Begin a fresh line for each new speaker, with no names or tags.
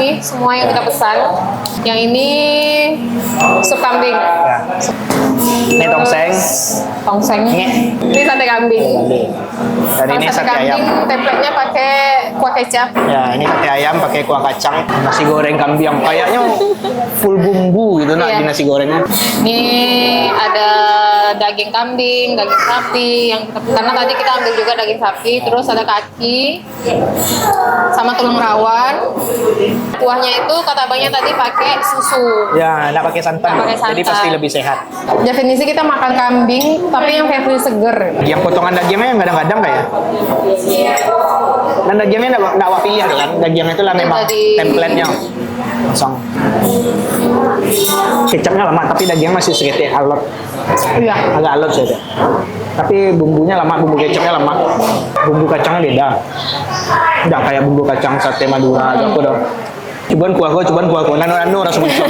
nih semua yang kita pesan. Yang ini sup kambing.
Ya. Ini tongseng.
Tongseng. Ini sate kambing.
Dan ini
Kalau
sate ayam.
Template-nya pakai kuah kecap.
Ya, ini sate ayam pakai kuah kacang, nasi goreng kambing yang kayaknya full bumbu gitu
Iya.
di nasi gorengnya.
Ini ada daging kambing, daging sapi yang karena tadi kita ambil juga daging sapi, terus ada kaki sama tulang rawon. Kuahnya itu kata abangnya tadi pakai susu.
Ya, nggak pakai santan.
Nggak pakai
Jadi
santan.
pasti lebih sehat.
Definisi kita makan kambing, tapi yang versi seger.
Yang potongan dagingnya yang kadang-kadang kayak. Dan dagingnya nggak awak pilih kan? Dagingnya itu lah memang
Jadi-
template-nya. Kosong. Kecapnya lama, tapi dagingnya masih sedikit alot.
Iya.
Agak alot saja. Tapi bumbunya lama, bumbu kecapnya lama. Bumbu kacangnya beda. Nggak kayak bumbu kacang sate Madura. Aku dong. Cuman kuah-kuah, nanu-nanu rasa muncul.